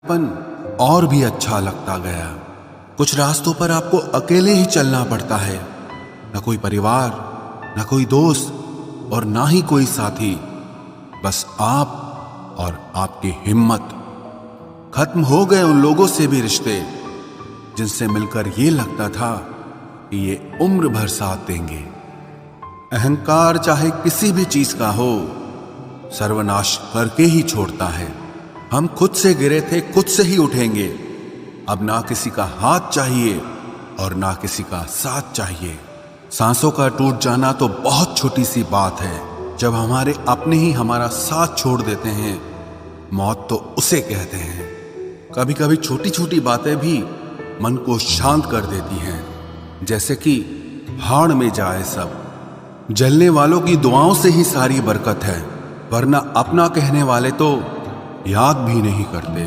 पन और भी अच्छा लगता गया। कुछ रास्तों पर आपको अकेले ही चलना पड़ता है, न कोई परिवार, न कोई दोस्त और ना ही कोई साथी, बस आप और आपकी हिम्मत। खत्म हो गए उन लोगों से भी रिश्ते जिनसे मिलकर ये लगता था कि ये उम्र भर साथ देंगे। अहंकार चाहे किसी भी चीज का हो, सर्वनाश करके ही छोड़ता है। हम खुद से गिरे थे, खुद से ही उठेंगे। अब ना किसी का हाथ चाहिए और ना किसी का साथ चाहिए। सांसों का टूट जाना तो बहुत छोटी सी बात है। जब हमारे अपने ही हमारा साथ छोड़ देते हैं, मौत तो उसे कहते हैं। कभी कभी छोटी छोटी बातें भी मन को शांत कर देती हैं, जैसे कि हाड़ में जाए सब। जलने वालों की दुआओं से ही सारी बरकत है, वरना अपना कहने वाले तो याद भी नहीं करते।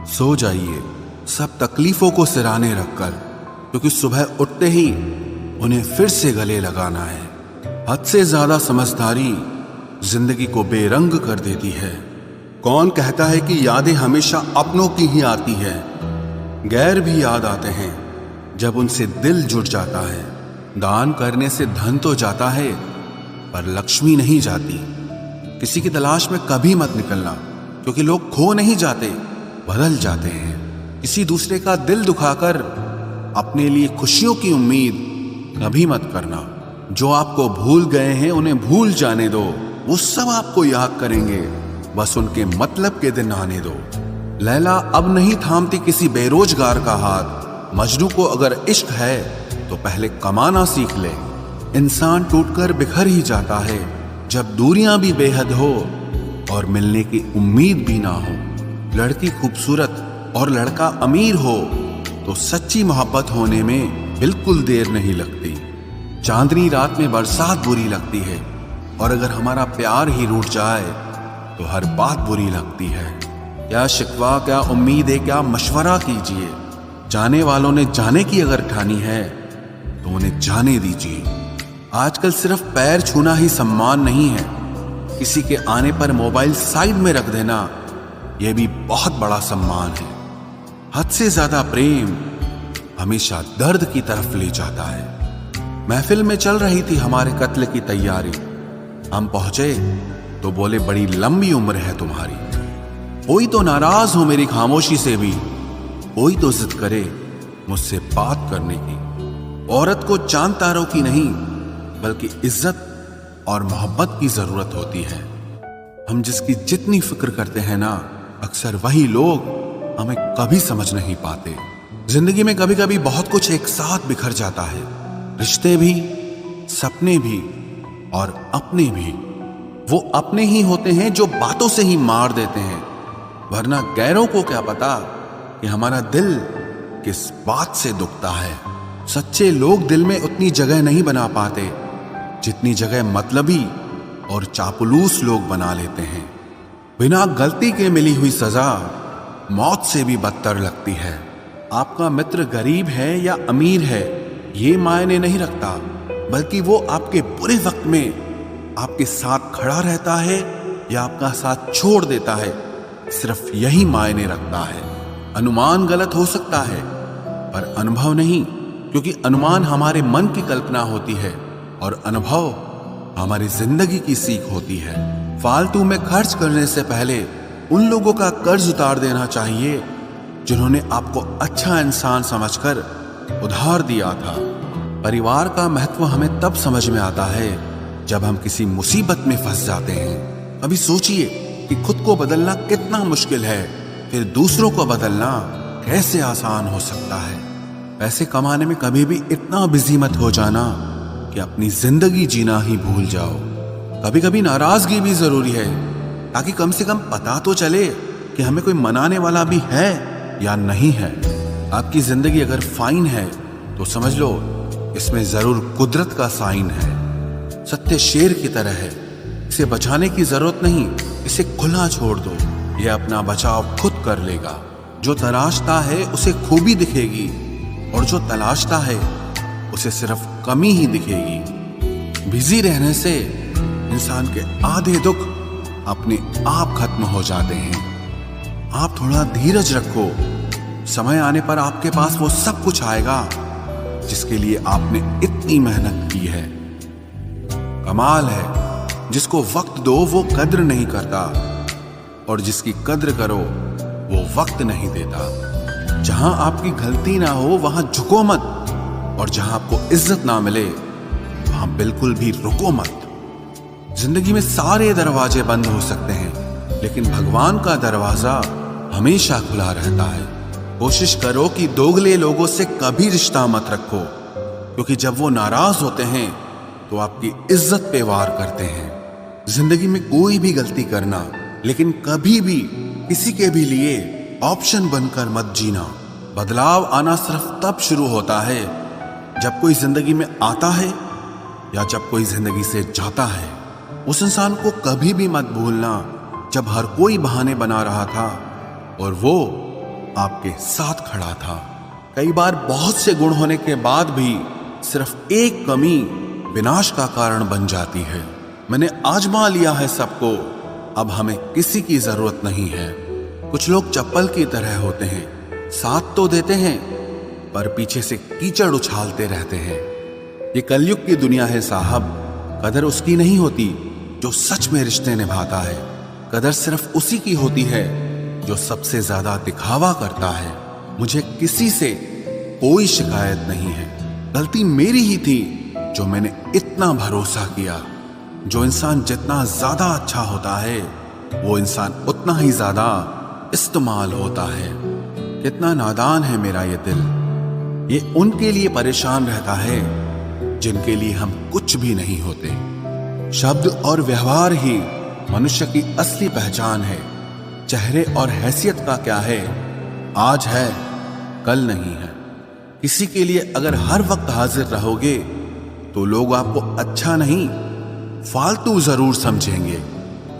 सो जाइए सब तकलीफों को सिराने रखकर, क्योंकि सुबह उठते ही उन्हें फिर से गले लगाना है। हद से ज्यादा समझदारी जिंदगी को बेरंग कर देती है। कौन कहता है कि यादें हमेशा अपनों की ही आती है? गैर भी याद आते हैं जब उनसे दिल जुड़ जाता है। दान करने से धन तो जाता है, पर लक्ष्मी नहीं जाती। किसी की तलाश में कभी मत निकलना, क्योंकि लोग खो नहीं जाते, बदल जाते हैं। किसी दूसरे का दिल दुखाकर अपने लिए खुशियों की उम्मीद कभी मत करना। जो आपको भूल गए हैं उन्हें भूल जाने दो, वो सब आपको याद करेंगे, बस उनके मतलब के दिन आने दो। लैला अब नहीं थामती किसी बेरोजगार का हाथ। मजनू को अगर इश्क है तो पहले कमाना सीख ले। इंसान टूटकर बिखर ही जाता है जब दूरियां भी बेहद हो और मिलने की उम्मीद भी ना हो। लड़की खूबसूरत और लड़का अमीर हो तो सच्ची मोहब्बत होने में बिल्कुल देर नहीं लगती। चांदनी रात में बरसात बुरी लगती है, और अगर हमारा प्यार ही रूठ जाए तो हर बात बुरी लगती है। क्या शिकवा, क्या उम्मीद है, क्या मशवरा कीजिए। जाने वालों ने जाने की अगर ठानी है तो उन्हें जाने दीजिए। आजकल सिर्फ पैर छूना ही सम्मान नहीं है। किसी के आने पर मोबाइल साइड में रख देना यह भी बहुत बड़ा सम्मान है। हद से ज्यादा प्रेम हमेशा दर्द की तरफ ले जाता है। महफिल में चल रही थी हमारे कत्ल की तैयारी। हम पहुंचे तो बोले, बड़ी लंबी उम्र है तुम्हारी। कोई तो नाराज हो मेरी खामोशी से भी, कोई तो जिद करे मुझसे बात करने की। औरत को चांद तारों की नहीं, बल्कि इज्जत और मोहब्बत की जरूरत होती है। हम जिसकी जितनी फिक्र करते हैं ना, अक्सर वही लोग हमें कभी समझ नहीं पाते। जिंदगी में कभी कभी बहुत कुछ एक साथ बिखर जाता है, रिश्ते भी, सपने भी और अपने भी। वो अपने ही होते हैं जो बातों से ही मार देते हैं, वरना गैरों को क्या पता कि हमारा दिल किस बात से दुखता है। सच्चे लोग दिल में उतनी जगह नहीं बना पाते जितनी जगह मतलबी और चापलूस लोग बना लेते हैं। बिना गलती के मिली हुई सजा मौत से भी बदतर लगती है। आपका मित्र गरीब है या अमीर है ये मायने नहीं रखता, बल्कि वो आपके बुरे वक्त में आपके साथ खड़ा रहता है या आपका साथ छोड़ देता है, सिर्फ यही मायने रखता है। अनुमान गलत हो सकता है, पर अनुभव नहीं, क्योंकि अनुमान हमारे मन की कल्पना होती है और अनुभव हमारी जिंदगी की सीख होती है। फालतू में खर्च करने से पहले उन लोगों का कर्ज उतार देना चाहिए जिन्होंने आपको अच्छा इंसान समझकर उधार दिया था। परिवार का महत्व हमें तब समझ में आता है जब हम किसी मुसीबत में फंस जाते हैं। अभी सोचिए कि खुद को बदलना कितना मुश्किल है, फिर दूसरों को बदलना कैसे आसान हो सकता है। पैसे कमाने में कभी भी इतना बिजी मत हो जाना कि अपनी जिंदगी जीना ही भूल जाओ। कभी कभी नाराजगी भी जरूरी है, ताकि कम से कम पता तो चले कि हमें कोई मनाने वाला भी है या नहीं है। आपकी जिंदगी अगर फाइन है तो समझ लो इसमें जरूर कुदरत का साइन है। सत्य शेर की तरह है, इसे बचाने की जरूरत नहीं, इसे खुला छोड़ दो, यह अपना बचाव खुद कर लेगा। जो तलाशता है उसे खूबी दिखेगी, और जो तलाशता है उसे सिर्फ कमी ही दिखेगी। बिजी रहने से इंसान के आधे दुख अपने आप खत्म हो जाते हैं। आप थोड़ा धीरज रखो। समय आने पर आपके पास वो सब कुछ आएगा जिसके लिए आपने इतनी मेहनत की है। कमाल है, जिसको वक्त दो वो कद्र नहीं करता, और जिसकी कद्र करो वो वक्त नहीं देता। जहां आपकी गलती ना हो वहां झुको मत, और जहां आपको इज्जत ना मिले वहां बिल्कुल भी रुको मत। जिंदगी में सारे दरवाजे बंद हो सकते हैं, लेकिन भगवान का दरवाजा हमेशा खुला रहता है। कोशिश करो कि दोगले लोगों से कभी रिश्ता मत रखो, क्योंकि जब वो नाराज होते हैं तो आपकी इज्जत पे वार करते हैं। जिंदगी में कोई भी गलती करना, लेकिन कभी भी किसी के भी लिए ऑप्शन बनकर मत जीना। बदलाव आना सिर्फ तब शुरू होता है जब कोई जिंदगी में आता है या जब कोई जिंदगी से जाता है। उस इंसान को कभी भी मत भूलना जब हर कोई बहाने बना रहा था और वो आपके साथ खड़ा था। कई बार बहुत से गुण होने के बाद भी सिर्फ एक कमी विनाश का कारण बन जाती है। मैंने आजमा लिया है सबको, अब हमें किसी की जरूरत नहीं है। कुछ लोग चप्पल की तरह होते हैं, साथ तो देते हैं पर पीछे से कीचड़ उछालते रहते हैं। ये कलयुग की दुनिया है साहब। कदर उसकी नहीं होती जो सच में रिश्ते निभाता है। कदर सिर्फ उसी की होती है जो सबसे ज्यादा दिखावा करता है। मुझे किसी से कोई शिकायत नहीं है। गलती मेरी ही थी जो मैंने इतना भरोसा किया। जो इंसान जितना ज्यादा अच्छा होता है वो इंसान उतना ही ज्यादा इस्तेमाल होता है। कितना नादान है मेरा ये दिल। ये उनके लिए परेशान रहता है जिनके लिए हम कुछ भी नहीं होते। शब्द और व्यवहार ही मनुष्य की असली पहचान है। चेहरे और हैसियत का क्या है, आज है कल नहीं है। किसी के लिए अगर हर वक्त हाजिर रहोगे तो लोग आपको अच्छा नहीं फालतू जरूर समझेंगे।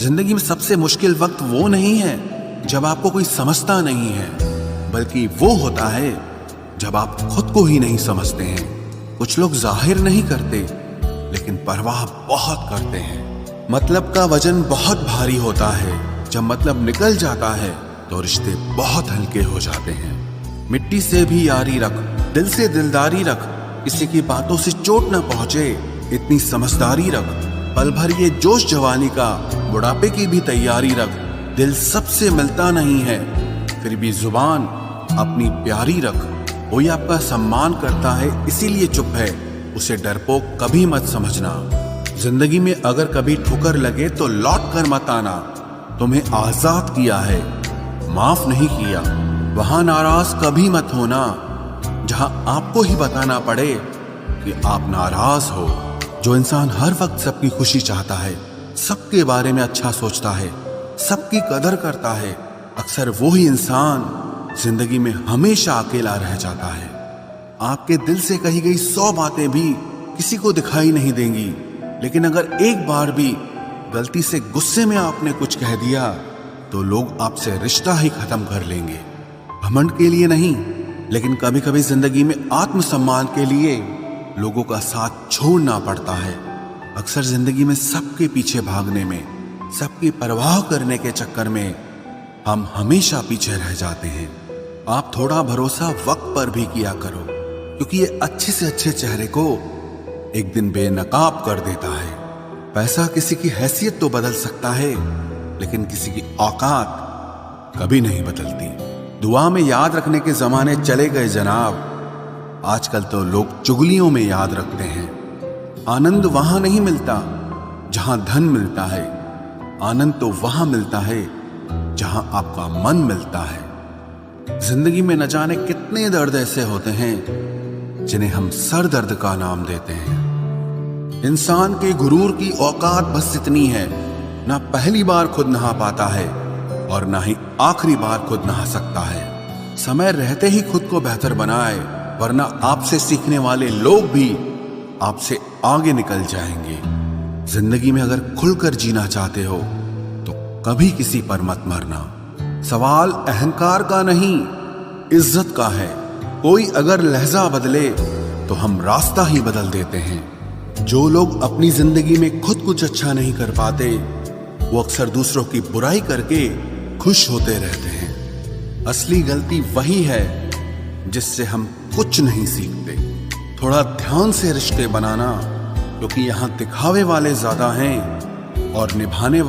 जिंदगी में सबसे मुश्किल वक्त वो नहीं है जब आपको कोई समझता नहीं है, बल्कि वो होता है जब आप खुद को ही नहीं समझते हैं। कुछ लोग जाहिर नहीं करते लेकिन परवाह बहुत करते हैं। मतलब का वजन बहुत भारी होता है, जब मतलब निकल जाता है तो रिश्ते बहुत हल्के हो जाते हैं। मिट्टी से भी यारी रख, दिल से दिलदारी रख, किसी की बातों से चोट न पहुंचे इतनी समझदारी रख। पल भर ये जोश जवानी का, बुढ़ापे की भी तैयारी रख। दिल सबसे मिलता नहीं है फिर भी जुबान अपनी प्यारी रख। कोई आपका सम्मान करता है इसीलिए चुप है, उसे डरपोक कभी मत समझना। जिंदगी में अगर कभी ठोकर लगे तो लौट कर मत आना। तुम्हें आजाद किया है, माफ नहीं किया। वहां नाराज कभी मत होना जहां आपको ही बताना पड़े कि आप नाराज हो। जो इंसान हर वक्त सबकी खुशी चाहता है, सबके बारे में अच्छा सोचता है, सबकी कदर करता है, अक्सर वो ही इंसान जिंदगी में हमेशा अकेला रह जाता है। आपके दिल से कही गई 100 बातें भी किसी को दिखाई नहीं देंगी, लेकिन अगर एक बार भी गलती से गुस्से में आपने कुछ कह दिया तो लोग आपसे रिश्ता ही खत्म कर लेंगे। घमंड के लिए नहीं, लेकिन कभी कभी जिंदगी में आत्मसम्मान के लिए लोगों का साथ छोड़ना पड़ता है। अक्सर जिंदगी में सबके पीछे भागने में, सबकी परवाह करने के चक्कर में हम हमेशा पीछे रह जाते हैं। आप थोड़ा भरोसा वक्त पर भी किया करो, क्योंकि ये अच्छे से अच्छे चेहरे को एक दिन बेनकाब कर देता है। पैसा किसी की हैसियत तो बदल सकता है, लेकिन किसी की औकात कभी नहीं बदलती। दुआ में याद रखने के जमाने चले गए जनाब। आजकल तो लोग चुगलियों में याद रखते हैं। आनंद वहां नहीं मिलता जहां धन मिलता है, आनंद तो वहां मिलता है जहां आपका मन मिलता है। जिंदगी में न जाने कितने दर्द ऐसे होते हैं जिन्हें हम सर दर्द का नाम देते हैं। इंसान के गुरूर की औकात बस इतनी है, ना पहली बार खुद नहा पाता है और ना ही आखिरी बार खुद नहा सकता है। समय रहते ही खुद को बेहतर बनाए, वरना आपसे सीखने वाले लोग भी आपसे आगे निकल जाएंगे। जिंदगी में अगर खुलकर जीना चाहते हो तो कभी किसी पर मत मरना। सवाल अहंकार का नहीं, इज्जत का है। कोई अगर लहजा बदले तो हम रास्ता ही बदल देते हैं। जो लोग अपनी जिंदगी में खुद कुछ अच्छा नहीं कर पाते, वो अक्सर दूसरों की बुराई करके खुश होते रहते हैं। असली गलती वही है जिससे हम कुछ नहीं सीखते। थोड़ा ध्यान से रिश्ते बनाना, क्योंकि यहां दिखावे वाले ज्यादा हैं और निभाने वाले